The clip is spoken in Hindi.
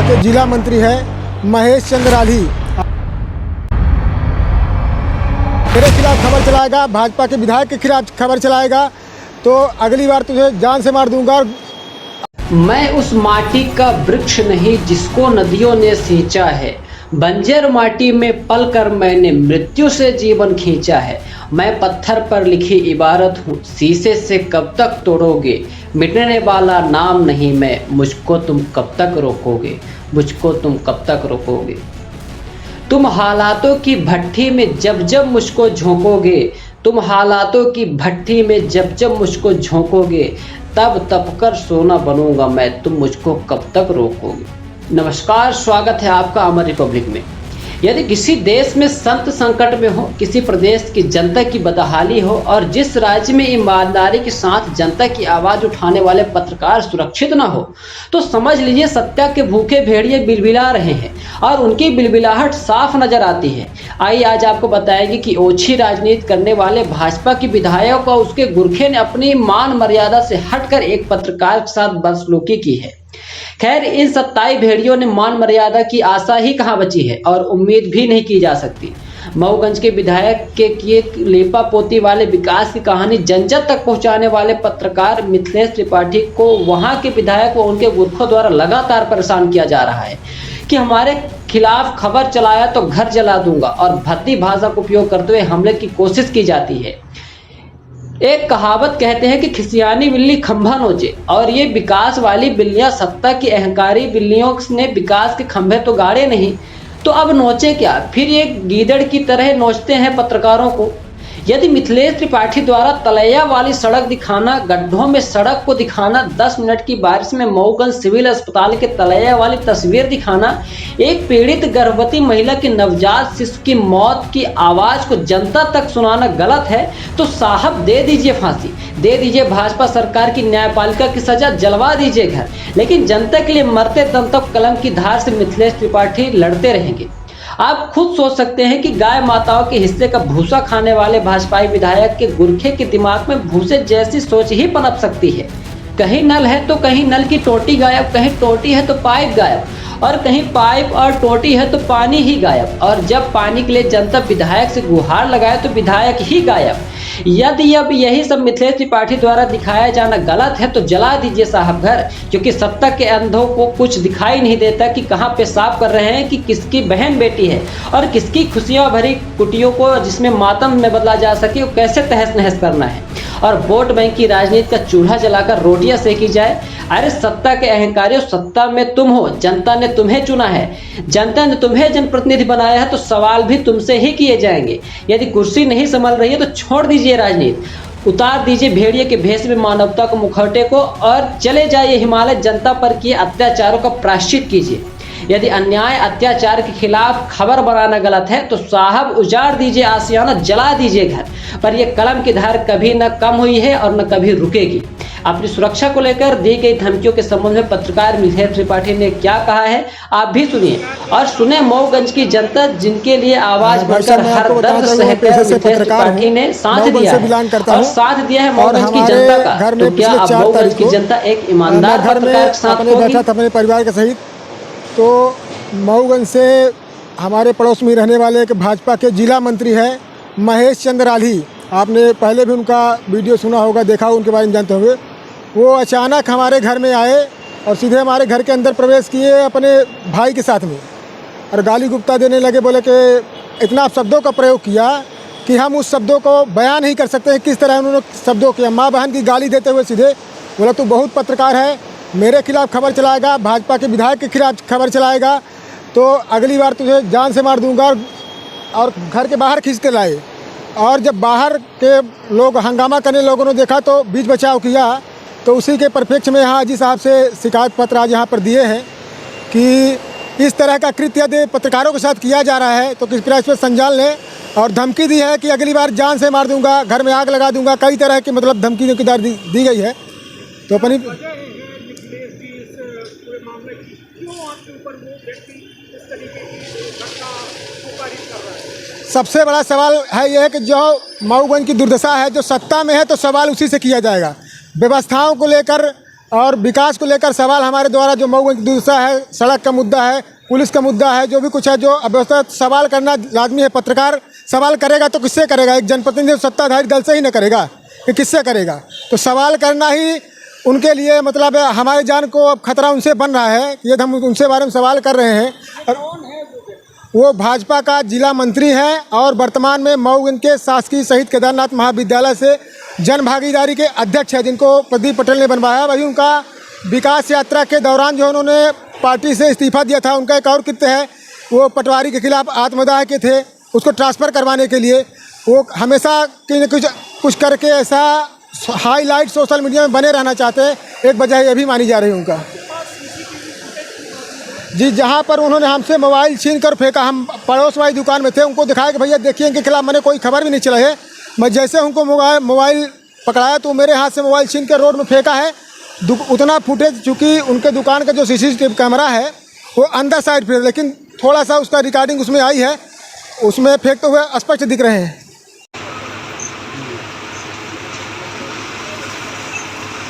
के जिला मंत्री है महेश चंद्र आली। मेरे खिलाफ खबर चलाएगा, भाजपा के विधायक के खिलाफ खबर चलाएगा तो अगली बार तुझे जान से मार दूंगा। मैं उस माटी का वृक्ष नहीं जिसको नदियों ने सींचा है, बंजर माटी में पलकर मैंने मृत्यु से जीवन खींचा है। मैं पत्थर पर लिखी इबारत हूँ, शीशे से कब तक तोड़ोगे, मिटने वाला नाम नहीं मैं, मुझको तुम कब तक रोकोगे, मुझको तुम कब तक रोकोगे। तुम हालातों की भट्ठी में जब जब मुझको झोंकोगे, तुम हालातों की भट्ठी में जब जब मुझको झोंकोगे, तब तप कर सोना बनूंगा मैं, तुम मुझको कब तक रोकोगे। नमस्कार, स्वागत है आपका अमर रिपब्लिक में। यदि किसी देश में संत संकट में हो, किसी प्रदेश की जनता की बदहाली हो और जिस राज्य में ईमानदारी के साथ जनता की आवाज़ उठाने वाले पत्रकार सुरक्षित न हो, तो समझ लीजिए सत्ता के भूखे भेड़िए बिलबिला रहे हैं और उनकी बिलबिलाहट साफ नजर आती है। आइए आज आपको बताएंगे कि ओछी राजनीति करने वाले भाजपा के विधायक और उसके गुरखे ने अपनी मान मर्यादा से हटकर एक पत्रकार के साथ बदसलूकी की है। खैर, इन सत्ताई भेड़ियों ने मान मर्यादा की आशा ही कहां बची है और उम्मीद भी नहीं की जा सकती। मऊगंज के विधायक के किए लेपा पोती वाले विकास की कहानी जन जन तक पहुंचाने वाले पत्रकार मिथिलेश त्रिपाठी को वहां के विधायक व उनके गुरखों द्वारा लगातार परेशान किया जा रहा है कि हमारे खिलाफ खबर चलाया तो घर जला दूंगा और भद्दी भाषा का उपयोग करते हुए हमले की कोशिश की जाती है। एक कहावत कहते हैं कि खिसियानी बिल्ली खंभा नोचे, और ये विकास वाली बिल्लियां सत्ता की अहंकारी बिल्लियों ने विकास के खंभे तो गाड़े नहीं, तो अब नोचे क्या, फिर ये गीदड़ की तरह नोचते हैं पत्रकारों को। यदि मिथिलेश त्रिपाठी द्वारा तलैया वाली सड़क दिखाना, गड्ढों में सड़क को दिखाना, 10 मिनट की बारिश में मऊगंज सिविल अस्पताल के तलैया वाली तस्वीर दिखाना, एक पीड़ित गर्भवती महिला की नवजात शिशु की मौत की आवाज को जनता तक सुनाना गलत है, तो साहब दे दीजिए फांसी, दे दीजिए भाजपा सरकार की न्यायपालिका की सजा, जलवा दीजिए घर, लेकिन जनता के लिए मरते दम तक कलम की धार से मिथिलेश त्रिपाठी लड़ते रहेंगे। आप खुद सोच सकते हैं कि गाय माताओं के हिस्से का भूसा खाने वाले भाजपाई विधायक के गुरखे के दिमाग में भूसे जैसी सोच ही पनप सकती है। कहीं नल है तो कहीं नल की टोटी गायब, कहीं टोटी है तो पाइप गायब, और कहीं पाइप और टोटी है तो पानी ही गायब, और जब पानी के लिए जनता विधायक से गुहार लगाए तो विधायक ही गायब। यदि अब यही सब मिथिलेश त्रिपाठी द्वारा दिखाया जाना गलत है तो जला दीजिए साहब घर, क्योंकि सत्ता के अंधों को कुछ दिखाई नहीं देता कि कहाँ पेशाब कर रहे हैं, कि किसकी बहन बेटी है और किसकी खुशियां भरी कुटियों को जिसमें मातम में बदला जा सके वो कैसे तहस नहस करना है, और वोट बैंक की राजनीति का चूल्हा जलाकर रोटियां सेकी जाए। अरे सत्ता के अहंकारियों, सत्ता में तुम हो, जनता ने तुम्हें चुना है, जनता ने तुम्हें जनप्रतिनिधि बनाया है, तो सवाल भी तुमसे ही किए जाएंगे। यदि कुर्सी नहीं संभल रही है तो छोड़ दीजिए राजनीति, उतार दीजिए भेड़िए के भेष में मानवता को मुखौटे को और चले जाइए हिमालय, जनता पर किए अत्याचारों का प्रायश्चित कीजिए। यदि अन्याय अत्याचार के खिलाफ खबर बनाना गलत है तो साहब उजाड़ दीजिए आशियाना, जला दीजिए घर, पर यह कलम की धार कभी न कम हुई है और न कभी रुकेगी। अपनी सुरक्षा को लेकर दी गई धमकियों के संबंध में पत्रकार मिथिलेश त्रिपाठी ने क्या कहा है, आप भी सुनिए और सुने मऊगंज की जनता जिनके लिए आवाज बनकर हर दर्द सहकर मिथिलेश त्रिपाठी ने साथ दिया है और साथ दिया है मऊगंज की जनता का। तो क्या अब मऊगंज की जनता एक ईमानदार पत्रकार के साथ होगी? अपने परिवार के सहित तो मऊगंज से हमारे पड़ोस में रहने वाले एक भाजपा के जिला मंत्री है महेश चंद्र आली। आपने पहले भी उनका वीडियो सुना होगा, देखा होगा, उनके बारे में जानते होंगे। वो अचानक हमारे घर में आए और सीधे हमारे घर के अंदर प्रवेश किए अपने भाई के साथ में, और गाली गुप्ता देने लगे। बोले कि इतना शब्दों का प्रयोग किया कि हम उस शब्दों को बयान नहीं कर सकते हैं किस तरह उन्होंने शब्दों किया। माँ बहन की गाली देते हुए सीधे बोला तू बहुत पत्रकार है, मेरे खिलाफ खबर चलाएगा, भाजपा के विधायक के खिलाफ खबर चलाएगा तो अगली बार तुझे जान से मार दूंगा, और घर के बाहर खींच के लाए। और जब बाहर के लोग हंगामा करने लोगों ने देखा तो बीच बचाव किया, तो उसी के परिप्रेक्ष्य में यहाँ जी साहब से शिकायत पत्र आज यहाँ पर दिए हैं कि इस तरह का कृत्य यदि पत्रकारों के साथ किया जा रहा है तो कृपया इस पर संज्ञान लें, और धमकी दी है कि अगली बार जान से मार दूंगा, घर में आग लगा दूंगा, कई तरह की मतलब धमकी दी गई है। तो अपनी सबसे बड़ा सवाल है यह कि जो मऊगंज की दुर्दशा है, जो सत्ता में है तो सवाल उसी से किया जाएगा। व्यवस्थाओं को लेकर और विकास को लेकर सवाल हमारे द्वारा जो मऊगंज दूसरा है, सड़क का मुद्दा है, पुलिस का मुद्दा है, जो भी कुछ है, जो अव्यवस्था, सवाल करना लाजमी है। पत्रकार सवाल करेगा तो किससे करेगा? एक जनप्रतिनिधि सत्ताधारी दल से ही न करेगा कि किससे करेगा? तो सवाल करना ही उनके लिए मतलब हमारी जान को अब खतरा उनसे बन रहा है कि हम उनसे बारे में सवाल कर रहे हैं। और वो भाजपा का जिला मंत्री हैं और वर्तमान में मऊगंज के शासकीय शहीद केदारनाथ महाविद्यालय से जन भागीदारी के अध्यक्ष हैं, जिनको प्रदीप पटेल ने बनवाया। वही उनका विकास यात्रा के दौरान जो उन्होंने पार्टी से इस्तीफा दिया था, उनका एक और कृत्य है, वो पटवारी के खिलाफ आत्मदाह के थे, उसको ट्रांसफ़र करवाने के लिए वो हमेशा कुछ करके ऐसा हाईलाइट सोशल मीडिया में बने रहना चाहते हैं। एक वजह ये भी मानी जा रही है उनका जी, जहाँ पर उन्होंने हमसे मोबाइल छीन कर फेंका। हम पड़ोस वाली दुकान में थे, उनको दिखाया कि भैया देखिए इनके खिलाफ मैंने कोई खबर भी नहीं चला है। मैं जैसे उनको मोबाइल पकड़ाया तो मेरे हाथ से मोबाइल छीन कर रोड में फेंका है। उतना फुटेज, चूँकि उनके दुकान का जो CCTV कैमरा है वो अंदर साइड पे, लेकिन थोड़ा सा उसका रिकॉर्डिंग उसमें आई है, उसमें फेंकते हुए स्पष्ट दिख रहे हैं।